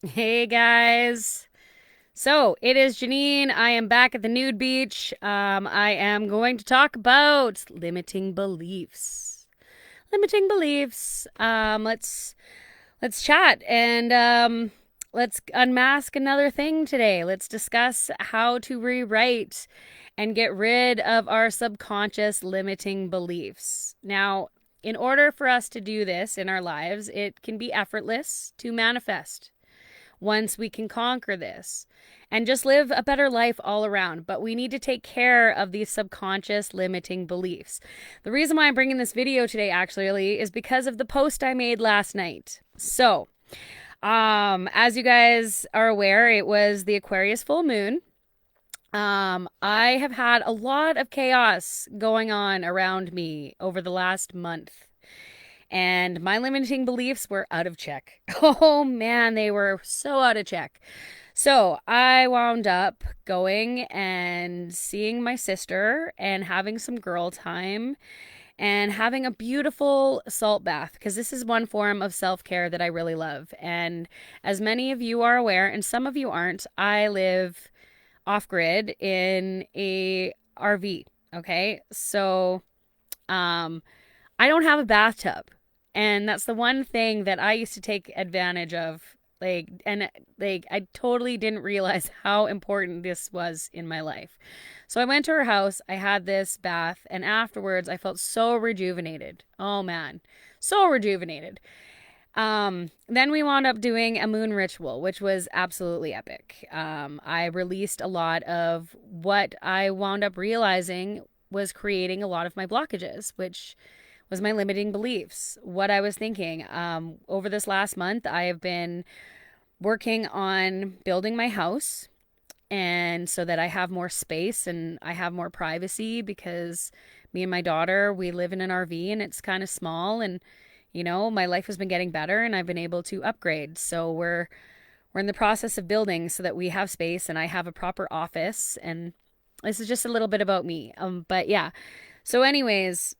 Hey guys. So it is Janine. I am back at the nude beach. I am going to talk about limiting beliefs. Limiting beliefs. Let's chat and let's unmask another thing today. Let's discuss how to rewrite and get rid of our subconscious limiting beliefs. Now, in order for us to do this in our lives, it can be effortless to manifest once we can conquer this and just live a better life all around. But we need to take care of these subconscious limiting beliefs. The reason why I'm bringing this video today actually is because of the post I made last night. So, as you guys are aware, it was the Aquarius full moon. I have had a lot of chaos going on around me over the last month, and my limiting beliefs were out of check. Oh man, they were so out of check. So I wound up going and seeing my sister and having some girl time and having a beautiful salt bath, because this is one form of self-care that I really love. And as many of you are aware, and some of you aren't, I live off grid in a RV. Okay. So I don't have a bathtub. And that's the one thing that I used to take advantage of. I totally didn't realize how important this was in my life. So I went to her house, I had this bath, and afterwards I felt so rejuvenated. Oh man, so rejuvenated. Then we wound up doing a moon ritual, which was absolutely epic. I released a lot of what I wound up realizing was creating a lot of my blockages, which was my limiting beliefs, what I was thinking. Over this last month, I have been working on building my house, and so that I have more space and I have more privacy, because me and my daughter, we live in an RV and it's kind of small, and my life has been getting better and I've been able to upgrade. So we're in the process of building so that we have space and I have a proper office, and this is just a little bit about me. But yeah. So anyways,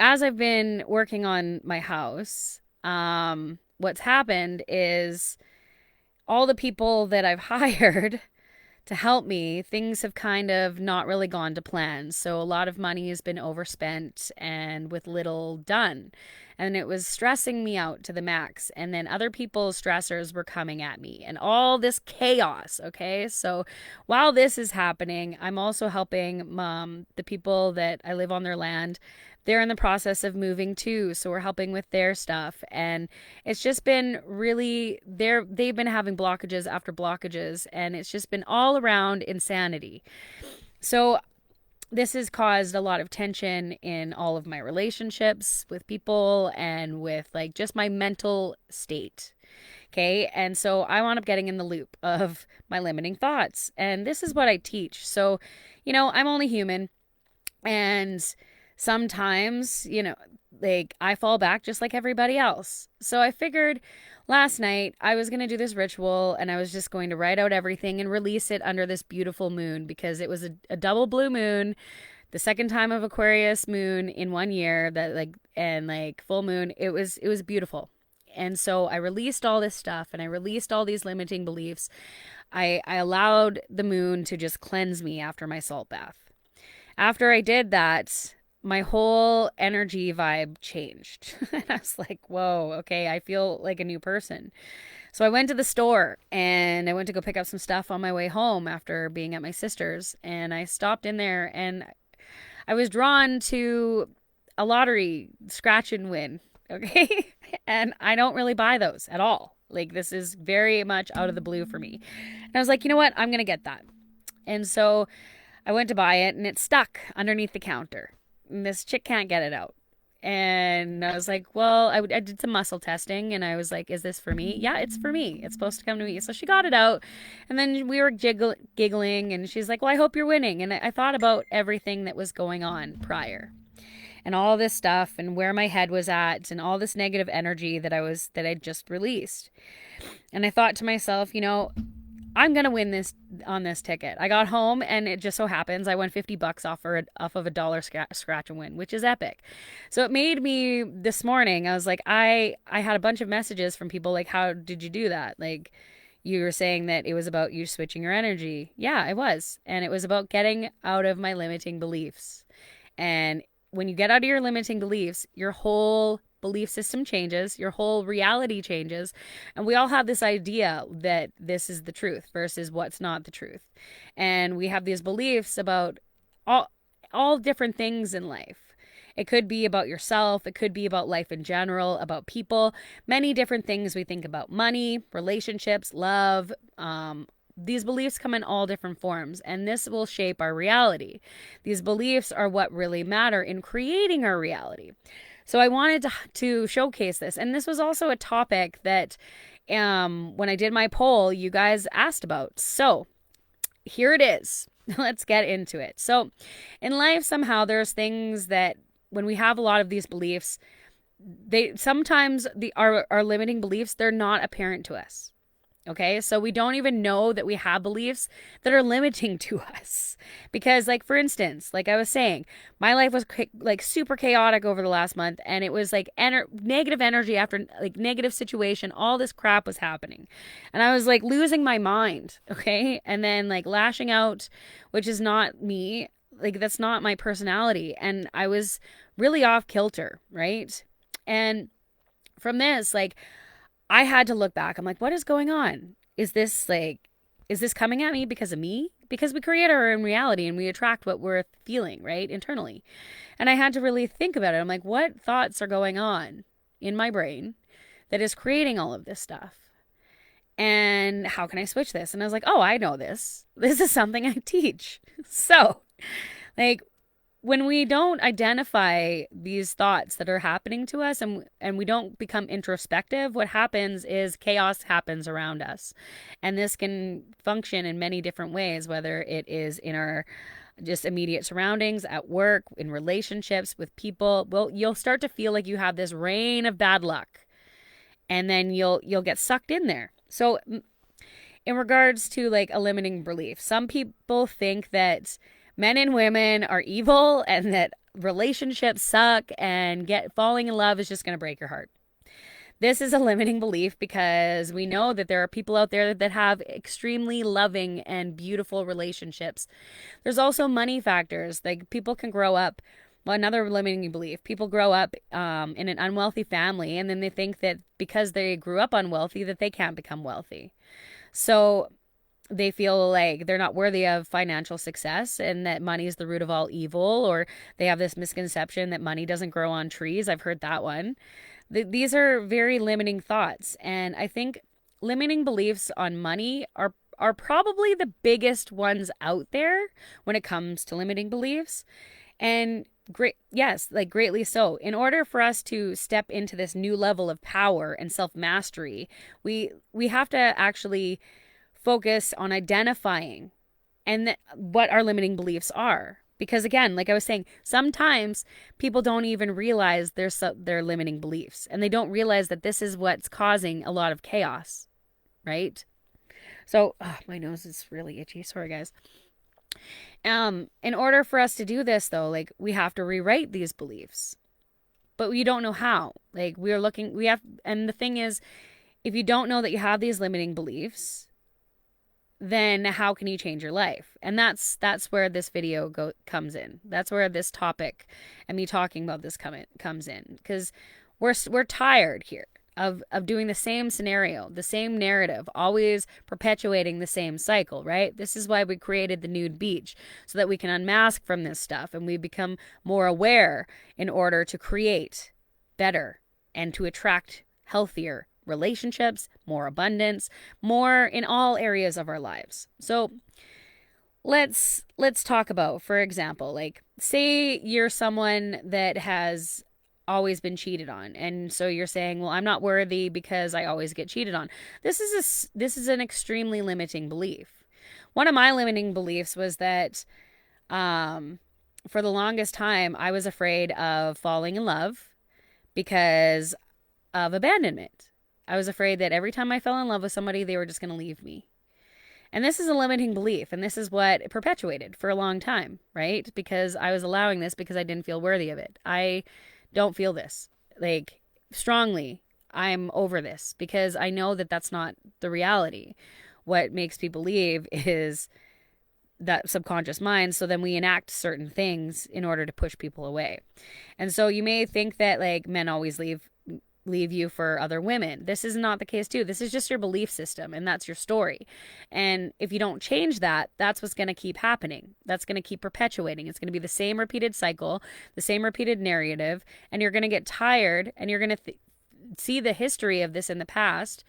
as I've been working on my house, what's happened is all the people that I've hired to help me, things have kind of not really gone to plan. So a lot of money has been overspent and with little done. And it was stressing me out to the max. And then other people's stressors were coming at me and all this chaos. Okay. So while this is happening, I'm also helping the people that I live on their land. They're in the process of moving too, so we're helping with their stuff, and it's just been really they've been having blockages after blockages, and it's just been all around insanity. So this has caused a lot of tension in all of my relationships with people and with like just my mental state. Okay. And so I wound up getting in the loop of my limiting thoughts. And this is what I teach. So, I'm only human. And sometimes, like I fall back just like everybody else. So I figured last night I was going to do this ritual, and I was just going to write out everything and release it under this beautiful moon, because it was a double blue moon, the second time of Aquarius moon in 1 year, that like full moon. It was beautiful. And so I released all this stuff and I released all these limiting beliefs. I allowed the moon to just cleanse me after my salt bath. After I did that, my whole energy vibe changed. And I was like, whoa, okay, I feel like a new person. So I went to the store and I went to go pick up some stuff on my way home after being at my sister's. And I stopped in there and I was drawn to a lottery scratch and win. Okay. And I don't really buy those at all. Like, this is very much out of the blue for me. And I was like, you know what? I'm going to get that. And so I went to buy it and it's stuck underneath the counter. And this chick can't get it out. And I was like, well, I did some muscle testing and I was like, is this for me? Yeah, it's for me. It's supposed to come to me. So she got it out. And then we were giggling and she's like, well, I hope you're winning. And I thought about everything that was going on prior and all this stuff and where my head was at and all this negative energy that I just released. And I thought to myself, I'm going to win this on this ticket. I got home and it just so happens I won $50 off of a dollar scratch and win, which is epic. So it made me this morning, I was like, I had a bunch of messages from people like, how did you do that? Like, You were saying that it was about you switching your energy. Yeah, it was. And it was about getting out of my limiting beliefs. And when you get out of your limiting beliefs, your whole belief system changes, your whole reality changes. And we all have this idea that this is the truth versus what's not the truth. And we have these beliefs about all different things in life. It could be about yourself. It could be about life in general, about people, many different things. We think about money, relationships, love. These beliefs come in all different forms, and this will shape our reality. These beliefs are what really matter in creating our reality. So I wanted to showcase this. And this was also a topic that when I did my poll, you guys asked about. So here it is. Let's get into it. So in life, somehow there's things that when we have a lot of these beliefs, they sometimes our limiting beliefs, they're not apparent to us. Okay, so we don't even know that we have beliefs that are limiting to us. Because, like, for instance, like I was saying, my life was like super chaotic over the last month, and it was like negative energy after like negative situation. All this crap was happening, and I was like losing my mind. Okay, and then like lashing out, which is not me. Like, that's not my personality, and I was really off kilter, right? And from this, like, I had to look back. I'm like, what is going on? Is this coming at me because of me? Because we create our own reality and we attract what we're feeling, right? Internally. And I had to really think about it. I'm like, what thoughts are going on in my brain that is creating all of this stuff? And how can I switch this? And I was like, oh, I know this. This is something I teach. So, like, when we don't identify these thoughts that are happening to us and we don't become introspective, what happens is chaos happens around us. And this can function in many different ways, whether it is in our just immediate surroundings, at work, in relationships with people. Well, you'll start to feel like you have this rain of bad luck, and then you'll get sucked in there. So in regards to like a limiting belief, some people think that men and women are evil and that relationships suck and falling in love is just going to break your heart. This is a limiting belief because we know that there are people out there that have extremely loving and beautiful relationships. There's also money factors. Like, people can grow up, well, another limiting belief, people grow up in an unwealthy family, and then they think that because they grew up unwealthy that they can't become wealthy. So they feel like they're not worthy of financial success and that money is the root of all evil, or they have this misconception that money doesn't grow on trees. I've heard that one. These are very limiting thoughts. And I think limiting beliefs on money are probably the biggest ones out there when it comes to limiting beliefs. And greatly so. In order for us to step into this new level of power and self-mastery, we have to actually focus on identifying what our limiting beliefs are. Because again, like I was saying, sometimes people don't even realize their limiting beliefs, and they don't realize that this is what's causing a lot of chaos, right? So, my nose is really itchy. Sorry, guys. In order for us to do this, though, like, we have to rewrite these beliefs, but we don't know how. Like, and the thing is, if you don't know that you have these limiting beliefs, then how can you change your life? And that's where this video comes in. That's where this topic and me talking about this comes in, because we're tired here of doing the same scenario, the same narrative, always perpetuating the same cycle, right? This is why we created the nude beach, so that we can unmask from this stuff and we become more aware in order to create better and to attract healthier relationships, more abundance, more in all areas of our lives. So let's talk about, for example, like, say you're someone that has always been cheated on, and so you're saying, well, I'm not worthy because I always get cheated on. This is an extremely limiting belief. One of my limiting beliefs was that for the longest time I was afraid of falling in love because of abandonment. I was afraid that every time I fell in love with somebody, they were just going to leave me. And this is a limiting belief, and this is what it perpetuated for a long time, right? Because I was allowing this because I didn't feel worthy of it. I don't feel this, like, strongly. I'm over this, because I know that that's not the reality. What makes people leave is that subconscious mind. So then we enact certain things in order to push people away. And so you may think that like men always leave you for other women. This is not the case too. This is just your belief system, and that's your story. And if you don't change that, that's what's going to keep happening. That's going to keep perpetuating. It's going to be the same repeated cycle, the same repeated narrative, and you're going to get tired, and you're going to see the history of this in the past,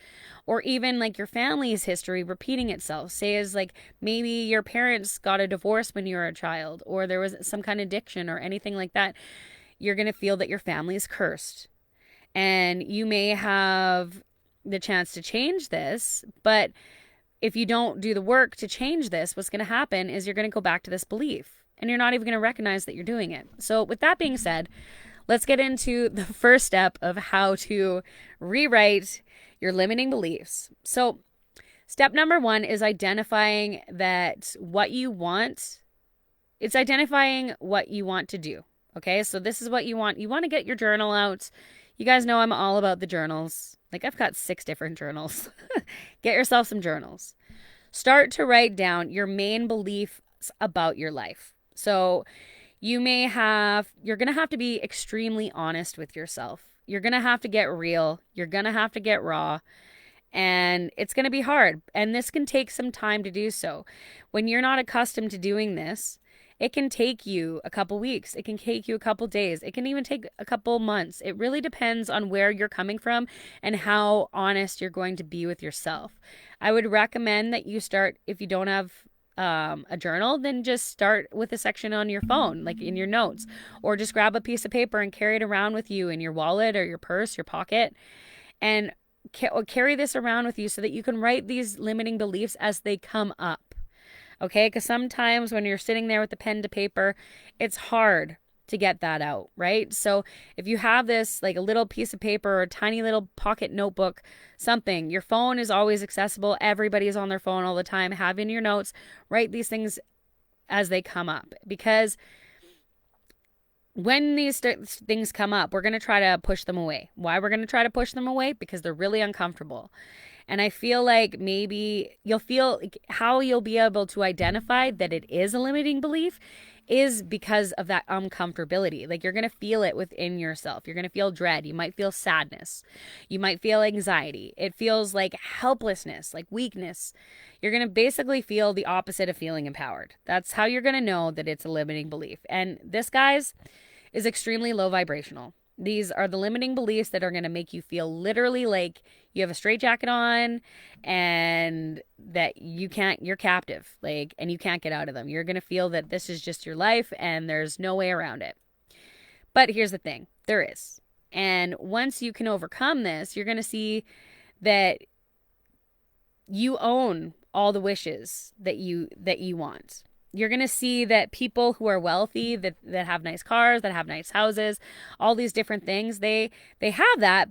or even like your family's history repeating itself. Say as like maybe your parents got a divorce when you were a child, or there was some kind of addiction or anything like that. You're going to feel that your family is cursed. And you may have the chance to change this, but if you don't do the work to change this, what's going to happen is you're going to go back to this belief, and you're not even going to recognize that you're doing it. So with that being said, let's get into the first step of how to rewrite your limiting beliefs. So step number 1 is identifying that what you want. It's identifying what you want to do. Okay, so this is what you want. You want to get your journal out. You guys know I'm all about the journals. Like I've got 6 different journals. Get yourself some journals. Start to write down your main beliefs about your life. So you're going to have to be extremely honest with yourself. You're going to have to get real. You're going to have to get raw. And it's going to be hard. And this can take some time to do so. When you're not accustomed to doing this, it can take you a couple weeks. It can take you a couple days. It can even take a couple months. It really depends on where you're coming from and how honest you're going to be with yourself. I would recommend that you start, if you don't have a journal, then just start with a section on your phone, like in your notes, or just grab a piece of paper and carry it around with you in your wallet or your purse, your pocket, and carry this around with you so that you can write these limiting beliefs as they come up. Okay, because sometimes when you're sitting there with the pen to paper, it's hard to get that out, right? So if you have this like a little piece of paper or a tiny little pocket notebook, something, your phone is always accessible. Everybody is on their phone all the time. Have in your notes, write these things as they come up, because when these things come up, we're going to try to push them away. Why we're going to try to push them away? Because they're really uncomfortable. And I feel like maybe how you'll be able to identify that it is a limiting belief is because of that uncomfortability. Like you're going to feel it within yourself. You're going to feel dread. You might feel sadness. You might feel anxiety. It feels like helplessness, like weakness. You're going to basically feel the opposite of feeling empowered. That's how you're going to know that it's a limiting belief. And this, guys, is extremely low vibrational. These are the limiting beliefs that are going to make you feel literally like you have a straitjacket on and that you're captive, like, and you can't get out of them. You're going to feel that this is just your life and there's no way around it. But here's the thing, there is. And once you can overcome this, you're going to see that you own all the wishes that you want. You're going to see that people who are wealthy, that have nice cars, that have nice houses, all these different things, they have that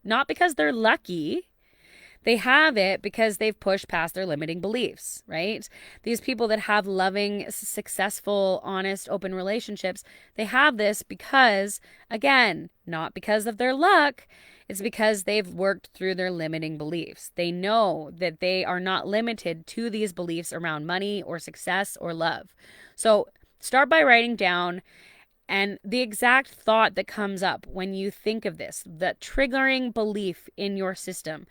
not because they're lucky. They have it because they've pushed past their limiting beliefs, right? These people that have loving, successful, honest, open relationships, they have this because, again, not because of their luck. It's because they've worked through their limiting beliefs. They know that they are not limited to these beliefs around money or success or love. So start by writing down and the exact thought that comes up when you think of this, the triggering belief in your system.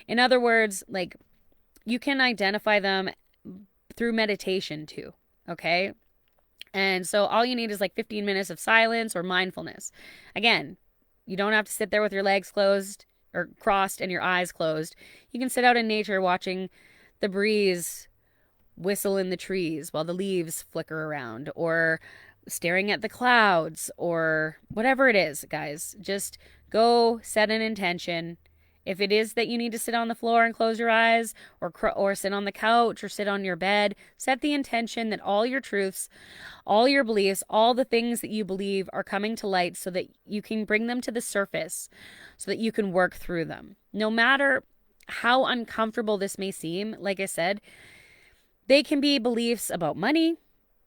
In other words, like you can identify them through meditation too, okay? And so all you need is like 15 minutes of silence or mindfulness. Again, you don't have to sit there with your legs closed or crossed and your eyes closed. You can sit out in nature watching the breeze whistle in the trees while the leaves flicker around, or staring at the clouds, or whatever it is, guys. Just go set an intention. If it is that you need to sit on the floor and close your eyes, or sit on the couch or sit on your bed, set the intention that all your truths, all your beliefs, all the things that you believe are coming to light so that you can bring them to the surface so that you can work through them. No matter how uncomfortable this may seem, like I said, they can be beliefs about money.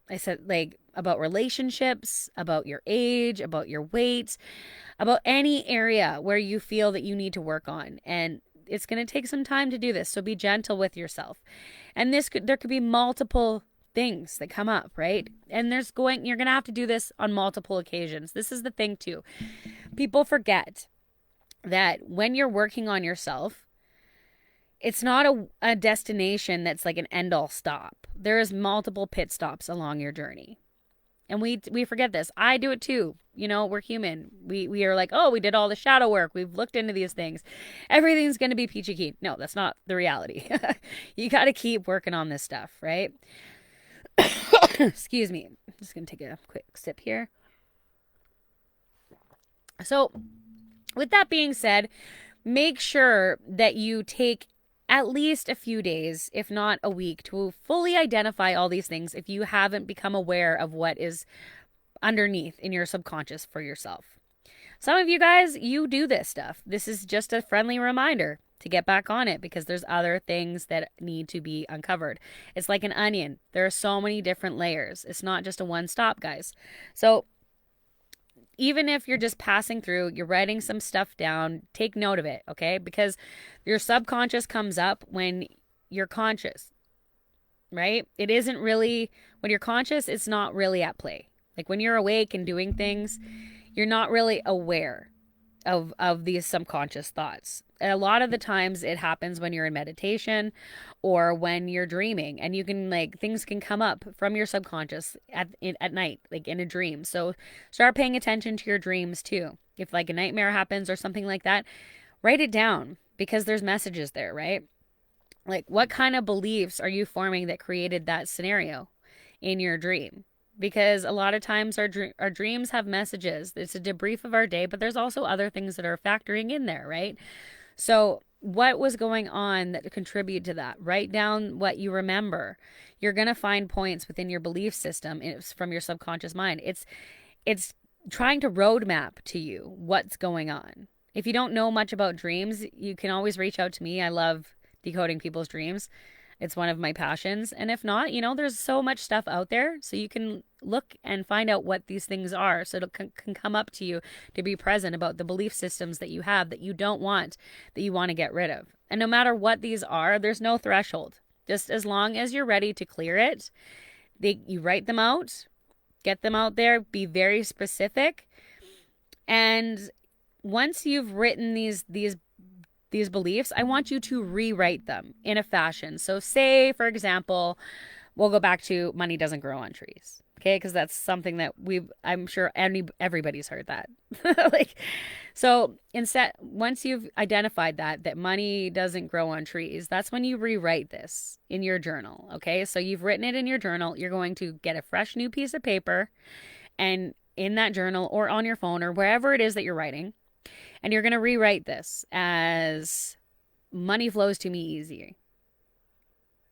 I said, like, about relationships, about your age, about your weight, about any area where you feel that you need to work on. And it's going to take some time to do this. So be gentle with yourself. And there could be multiple things that come up, right? And you're going to have to do this on multiple occasions. This is the thing too. People forget that when you're working on yourself, it's not a destination that's like an end all stop. There is multiple pit stops along your journey. And we forget this. I do it too. You know, we're human. We are like, oh, we did all the shadow work. We've looked into these things. Everything's going to be peachy keen. No, that's not the reality. You got to keep working on this stuff, right? Excuse me. I'm just going to take a quick sip here. So, with that being said, make sure that you take at least a few days, if not a week, to fully identify all these things if you haven't become aware of what is underneath in your subconscious for yourself. Some of you guys, you do this stuff. This is just a friendly reminder to get back on it because there's other things that need to be uncovered. It's like an onion. There are so many different layers. It's not just a one stop, guys. So even if you're just passing through, you're writing some stuff down, take note of it, okay? Because your subconscious comes up when you're conscious, right? It isn't really, when you're conscious, it's not really at play. Like when you're awake and doing things, you're not really aware of these subconscious thoughts. And a lot of the times it happens when you're in meditation or when you're dreaming, and you can, like, things can come up from your subconscious at night, like in a dream. So start paying attention to your dreams too. If like a nightmare happens or something like that, write it down because there's messages there, right? Like, what kind of beliefs are you forming that created that scenario in your dream? Because a lot of times our dreams have messages. It's a debrief of our day, but there's also other things that are factoring in there, right? So what was going on that contributed to that? Write down what you remember. You're going to find points within your belief system. It's from your subconscious mind. It's trying to roadmap to you what's going on. If you don't know much about dreams, you can always reach out to me. I love decoding people's dreams. It's one of my passions. And if not, you know, there's so much stuff out there. So you can look and find out what these things are. So it can come up to you to be present about the belief systems that you have that you don't want, that you want to get rid of. And no matter what these are, there's no threshold. Just as long as you're ready to clear it, you write them out, get them out there, be very specific. And once you've written these beliefs, I want you to rewrite them in a fashion. So say, for example, we'll go back to money doesn't grow on trees. Okay, because that's something that I'm sure everybody's heard that. So instead, once you've identified that money doesn't grow on trees, that's when you rewrite this in your journal. Okay, so you've written it in your journal. You're going to get a fresh new piece of paper, and in that journal or on your phone or wherever it is that you're writing, and you're going to rewrite this as money flows to me easy.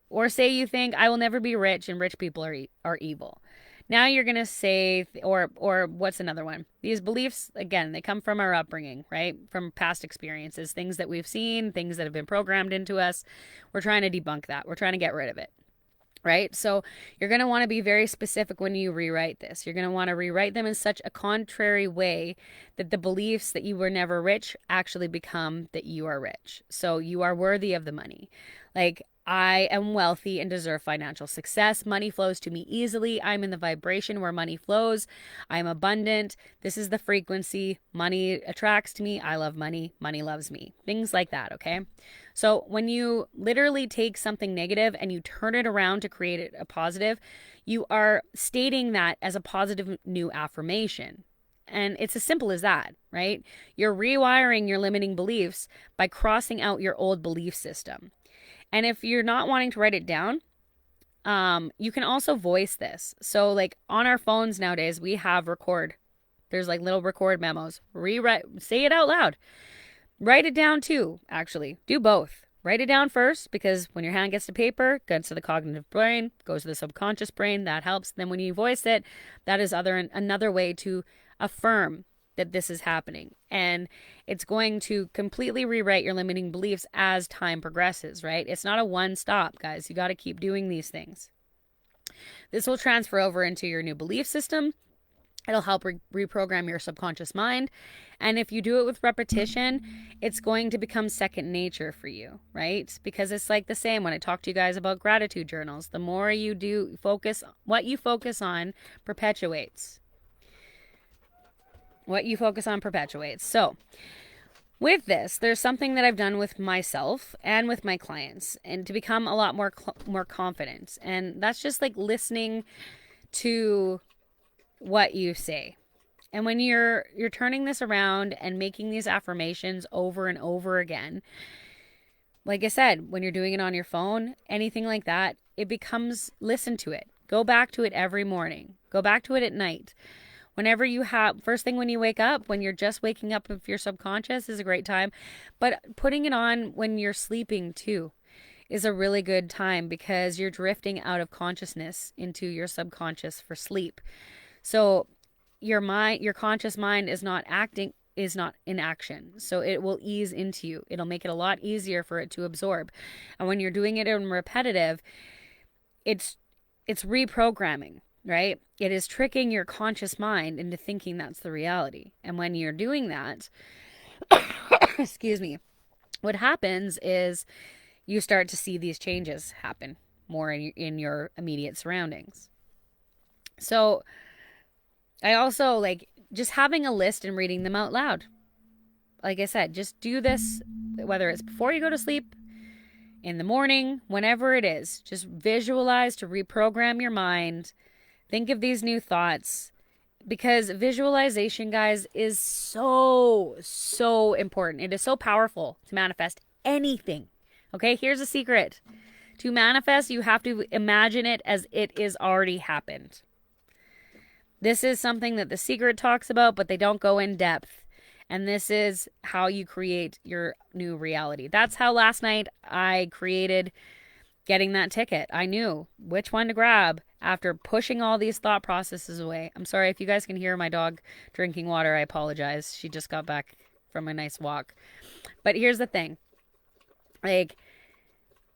Or say you think I will never be rich and rich people are evil. Now you're going to say, or what's another one? These beliefs, again, they come from our upbringing, right? From past experiences, things that we've seen, things that have been programmed into us. We're trying to debunk that. We're trying to get rid of it. Right? So you're going to want to be very specific when you rewrite this. You're going to want to rewrite them in such a contrary way that the beliefs that you were never rich actually become that you are rich. So you are worthy of the money. Like, I am wealthy and deserve financial success. Money flows to me easily. I'm in the vibration where money flows. I'm abundant. This is the frequency. Money attracts to me. I love money. Money loves me. Things like that, okay? So when you literally take something negative and you turn it around to create it a positive, you are stating that as a positive new affirmation. And it's as simple as that, right? You're rewiring your limiting beliefs by crossing out your old belief system. And if you're not wanting to write it down, you can also voice this. So like on our phones nowadays, we have record. There's like little record memos. Say it out loud. Write it down too, actually. Do both. Write it down first, because when your hand gets to paper, gets to the cognitive brain, goes to the subconscious brain, that helps. Then when you voice it, that is another way to affirm that this is happening. And it's going to completely rewrite your limiting beliefs as time progresses, right? It's not a one stop, guys. You got to keep doing these things. This will transfer over into your new belief system. It'll help reprogram your subconscious mind. And if you do it with repetition, it's going to become second nature for you, right? Because it's like the same when I talk to you guys about gratitude journals. The more you do focus, what you focus on perpetuates. What you focus on perpetuates. So with this, there's something that I've done with myself and with my clients, and to become a lot more confident. And that's just like listening to what you say. And when you're turning this around and making these affirmations over and over again, like I said, when you're doing it on your phone, anything like that, it becomes, listen to it. Go back to it every morning. Go back to it at night. Whenever you have, first thing when you wake up, when you're just waking up with your subconscious is a great time. But putting it on when you're sleeping too is a really good time, because you're drifting out of consciousness into your subconscious for sleep. So your conscious mind is not in action. So it will ease into you. It'll make it a lot easier for it to absorb. And when you're doing it in repetitive, it's reprogramming, right? It is tricking your conscious mind into thinking that's the reality. And when you're doing that, excuse me, what happens is you start to see these changes happen more in your immediate surroundings. So I also like just having a list and reading them out loud. Like I said, just do this, whether it's before you go to sleep, in the morning, whenever it is. Just visualize to reprogram your mind. Think of these new thoughts, because visualization, guys, is so, so important. It is so powerful to manifest anything. Okay, here's a secret. To manifest, you have to imagine it as it is already happened. This is something that The Secret talks about, but they don't go in depth. And this is how you create your new reality. That's how last night I created getting that ticket. I knew which one to grab after pushing all these thought processes away. I'm sorry if you guys can hear my dog drinking water. I apologize. She just got back from a nice walk. But here's the thing. Like,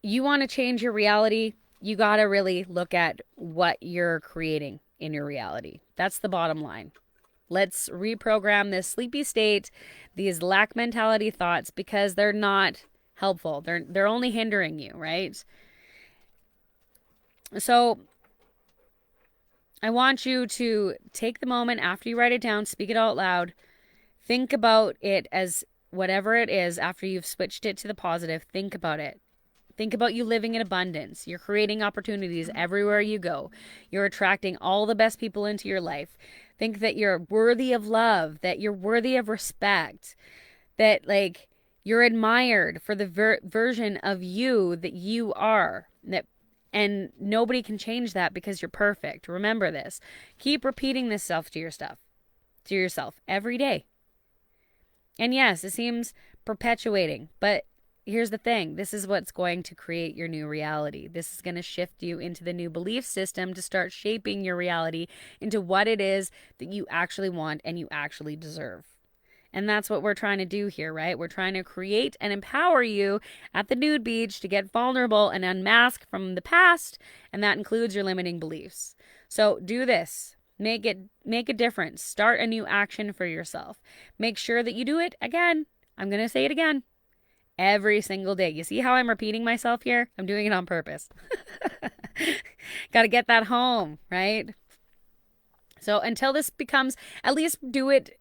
you want to change your reality, you got to really look at what you're creating in your reality. That's the bottom line. Let's reprogram this sleepy state, these lack mentality thoughts, because they're not helpful. They're only hindering you, right? So I want you to take the moment after you write it down, speak it out loud, think about it as whatever it is after you've switched it to the positive. Think about it. Think about you living in abundance. You're creating opportunities everywhere you go. You're attracting all the best people into your life. Think that you're worthy of love, that you're worthy of respect, that like you're admired for the version of you that you are. And nobody can change that because you're perfect. Remember this. Keep repeating this to yourself every day. And yes, it seems perpetuating, but here's the thing. This is what's going to create your new reality. This is going to shift you into the new belief system to start shaping your reality into what it is that you actually want and you actually deserve. And that's what we're trying to do here, right? We're trying to create and empower you at the nude beach to get vulnerable and unmask from the past. And that includes your limiting beliefs. So do this. Make a difference. Start a new action for yourself. Make sure that you do it again. I'm going to say it again. Every single day. You see how I'm repeating myself here? I'm doing it on purpose. Got to get that home, right? So until this becomes, at least do it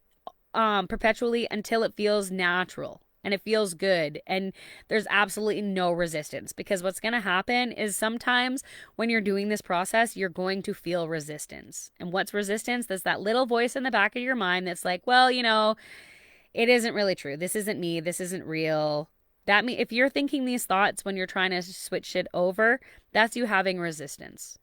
perpetually until it feels natural and it feels good and there's absolutely no resistance. Because what's going to happen is sometimes when you're doing this process, you're going to feel resistance. And what's resistance? There's that little voice in the back of your mind that's like, well, it isn't really true. This isn't me. This isn't real. That means if you're thinking these thoughts when you're trying to switch it over, that's you having resistance.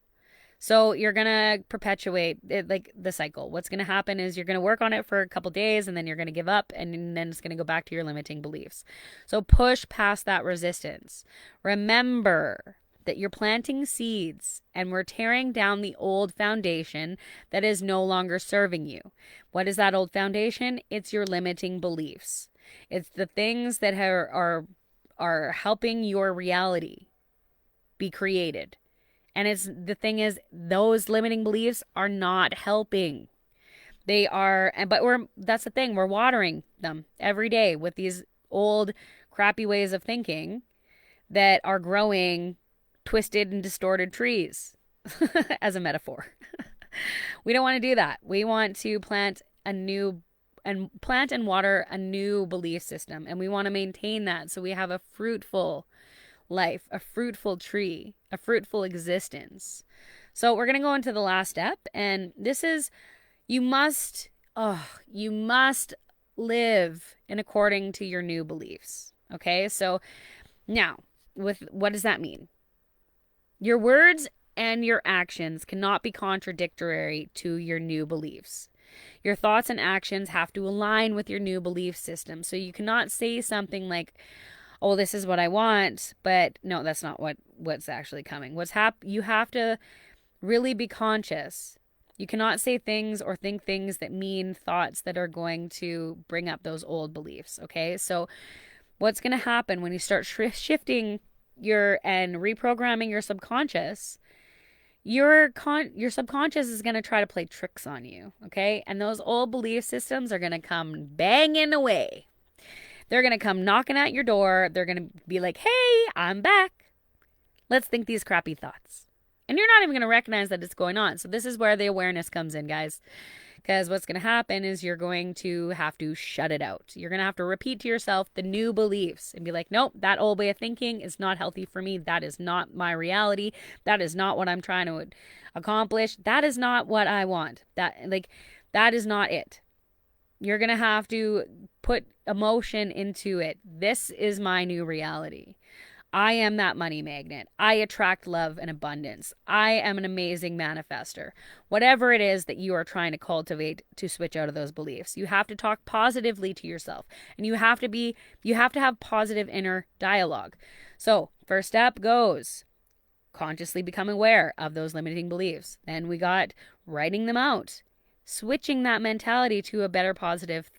So you're going to perpetuate it, like the cycle. What's going to happen is you're going to work on it for a couple days and then you're going to give up and then it's going to go back to your limiting beliefs. So push past that resistance. Remember that you're planting seeds and we're tearing down the old foundation that is no longer serving you. What is that old foundation? It's your limiting beliefs. It's the things that are helping your reality be created. And the thing is, those limiting beliefs are not helping. They are, but that's the thing, we're watering them every day with these old crappy ways of thinking that are growing twisted and distorted trees as a metaphor. We don't want to do that. We want to plant and water a new belief system, and we want to maintain that so we have a fruitful life, a fruitful tree, a fruitful existence. So we're going to go into the last step, and this is you must live in according to your new beliefs. Okay? So now, what does that mean? Your words and your actions cannot be contradictory to your new beliefs. Your thoughts and actions have to align with your new belief system. So you cannot say something like, oh, this is what I want, but no, that's not what's actually coming. You have to really be conscious. You cannot say things or think things that mean thoughts that are going to bring up those old beliefs, okay? So what's going to happen when you start shifting and reprogramming your subconscious, your subconscious is going to try to play tricks on you, okay? And those old belief systems are going to come banging away. They're going to come knocking at your door. They're going to be like, hey, I'm back. Let's think these crappy thoughts. And you're not even going to recognize that it's going on. So this is where the awareness comes in, guys. Because what's going to happen is you're going to have to shut it out. You're going to have to repeat to yourself the new beliefs and be like, nope, that old way of thinking is not healthy for me. That is not my reality. That is not what I'm trying to accomplish. That is not what I want. That is not it. You're going to have to put emotion into it. This is my new reality. I am that money magnet. I attract love and abundance. I am an amazing manifester. Whatever it is that you are trying to cultivate to switch out of those beliefs, you have to talk positively to yourself, and you have to have positive inner dialogue. So, first step goes consciously become aware of those limiting beliefs. Then we got writing them out, switching that mentality to a better positive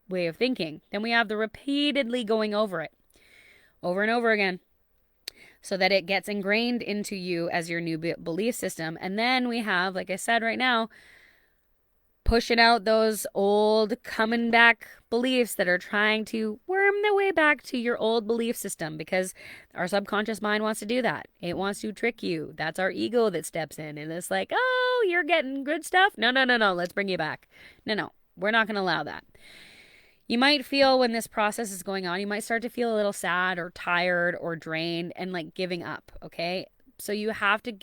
way of thinking. Then we have the repeatedly going over it over and over again, so that it gets ingrained into you as your new belief system. And then we have, like I said right now, pushing out those old coming back beliefs that are trying to worm their way back to your old belief system, because our subconscious mind wants to do that. It wants to trick you. That's our ego that steps in and it's like, oh, you're getting good stuff. No, let's bring you back. No, we're not going to allow that. You might feel when this process is going on, you might start to feel a little sad or tired or drained and like giving up, okay? So you have to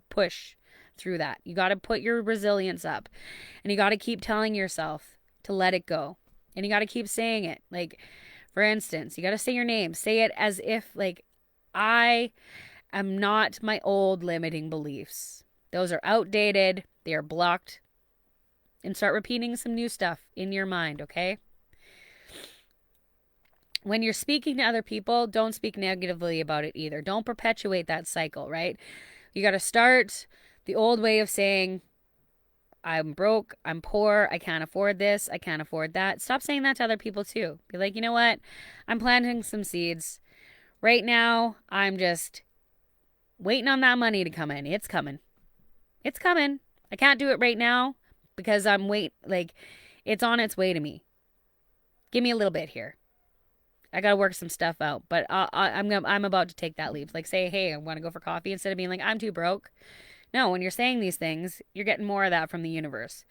push through that. You got to put your resilience up, and you got to keep telling yourself to let it go. And you got to keep saying it. Like, for instance, you got to say your name. Say it as if like, I am not my old limiting beliefs. Those are outdated. They are blocked. And start repeating some new stuff in your mind, okay? When you're speaking to other people, don't speak negatively about it either. Don't perpetuate that cycle, right? You got to start the old way of saying, I'm broke, I'm poor, I can't afford this, I can't afford that. Stop saying that to other people too. Be like, you know what? I'm planting some seeds. Right now, I'm just waiting on that money to come in. It's coming. It's coming. I can't do it right now because it's on its way to me. Give me a little bit here. I gotta work some stuff out, but I'm about to take that leap. Like, say, hey, I want to go for coffee, instead of being like, I'm too broke. No, when you're saying these things, you're getting more of that from the universe.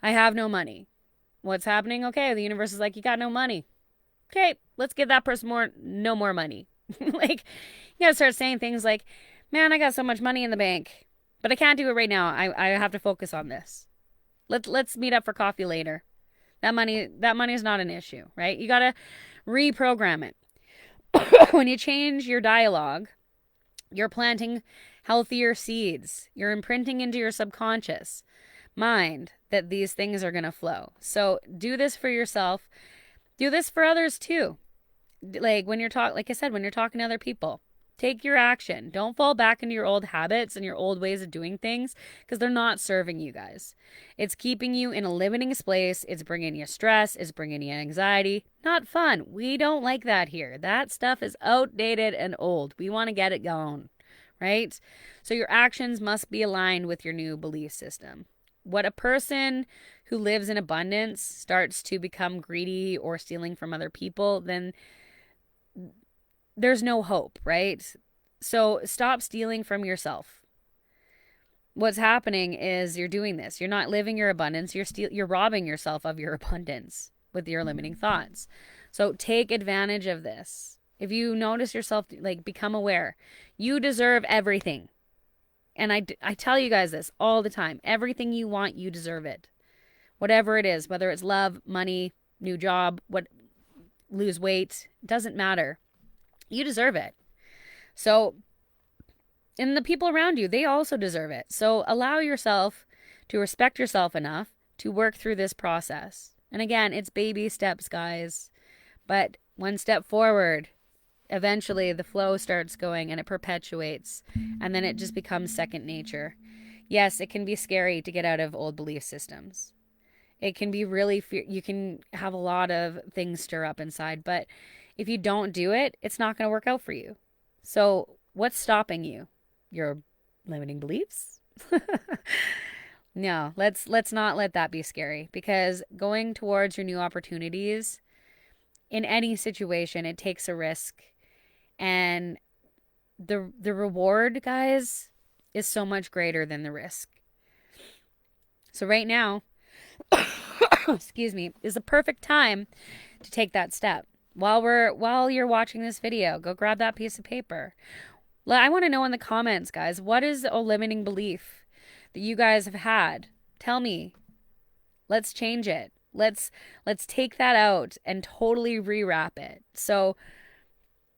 I have no money. What's happening? Okay, the universe is like, you got no money. Okay, let's give that person no more money. Like, you gotta start saying things like, man, I got so much money in the bank, but I can't do it right now. I have to focus on this. Let's meet up for coffee later. That money is not an issue, right? You gotta reprogram it. When you change your dialogue, you're planting healthier seeds. You're imprinting into your subconscious mind that these things are going to flow. So do this for yourself. Do this for others too. Like when you're like I said, when you're talking to other people, take your action. Don't fall back into your old habits and your old ways of doing things, because they're not serving you guys. It's keeping you in a limiting space. It's bringing you stress. It's bringing you anxiety. Not fun. We don't like that here. That stuff is outdated and old. We want to get it going, right? So your actions must be aligned with your new belief system. What a person who lives in abundance starts to become greedy or stealing from other people, then there's no hope, right? So stop stealing from yourself. What's happening is you're doing this. You're not living your abundance. You're robbing yourself of your abundance with your limiting thoughts. So take advantage of this. If you notice yourself, like, become aware. You deserve everything. And I tell you guys this all the time. Everything you want, you deserve it. Whatever it is, whether it's love, money, new job, lose weight, doesn't matter. You deserve it. So, and the people around you, they also deserve it. So allow yourself to respect yourself enough to work through this process. And again, it's baby steps, guys. But one step forward, eventually the flow starts going and it perpetuates. And then it just becomes second nature. Yes, it can be scary to get out of old belief systems. It can be really, you can have a lot of things stir up inside. But if you don't do it, it's not going to work out for you. So what's stopping you? Your limiting beliefs? No, let's not let that be scary, because going towards your new opportunities in any situation, it takes a risk, and the reward, guys, is so much greater than the risk. So right now, excuse me, is the perfect time to take that step. While you're watching this video, go grab that piece of paper. I want to know in the comments, guys, what is a limiting belief that you guys have had? Tell me. Let's change it. Let's take that out and totally rewrap it. So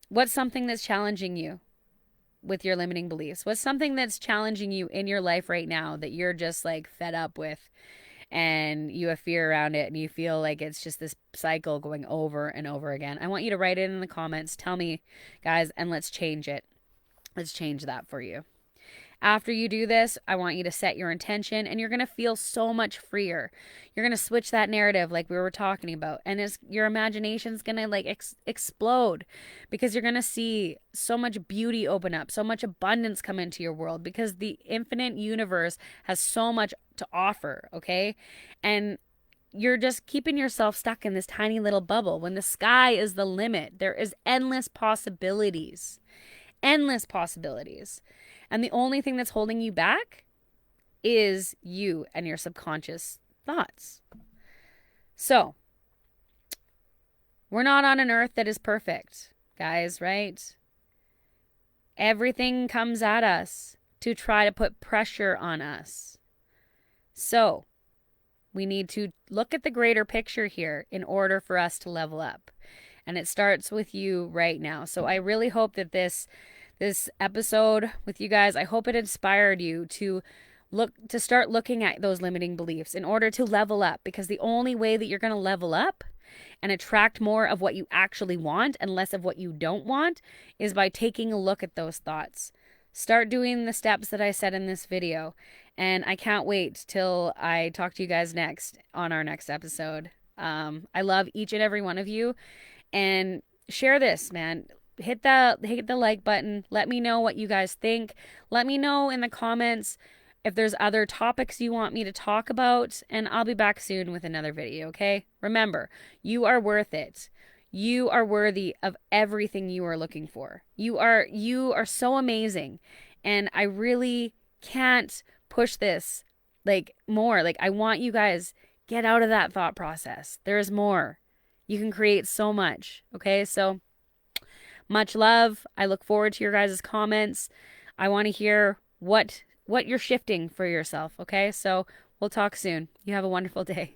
what's something that's challenging you with your limiting beliefs? What's something that's challenging you in your life right now that you're just like fed up with, and you have fear around it, and you feel like it's just this cycle going over and over again? I want you to write it in the comments. Tell me, guys, and let's change it. Let's change that for you. After you do this, I want you to set your intention, and you're going to feel so much freer. You're going to switch that narrative like we were talking about, and your imagination's going to like explode, because you're going to see so much beauty open up, so much abundance come into your world, because the infinite universe has so much to offer, okay? And you're just keeping yourself stuck in this tiny little bubble when the sky is the limit. There is endless possibilities. Endless possibilities. And the only thing that's holding you back is you and your subconscious thoughts. So, we're not on an earth that is perfect, guys, right? Everything comes at us to try to put pressure on us. So, we need to look at the greater picture here in order for us to level up. And it starts with you right now. So I really hope that this episode with you guys, I hope it inspired you to start looking at those limiting beliefs in order to level up, because the only way that you're going to level up and attract more of what you actually want and less of what you don't want is by taking a look at those thoughts. Start doing the steps that I said in this video, and I can't wait till I talk to you guys next on our next episode. I love each and every one of you, and share this, man. Hit the like button. Let me know what you guys think. Let me know in the comments if there's other topics you want me to talk about, and I'll be back soon with another video, okay? Remember, you are worth it. You are worthy of everything you are looking for. You are so amazing, and I really can't push this like more. Like, I want you guys, get out of that thought process. There is more. You can create so much, okay? So much love. I look forward to your guys' comments. I want to hear what you're shifting for yourself, okay? So we'll talk soon. You have a wonderful day.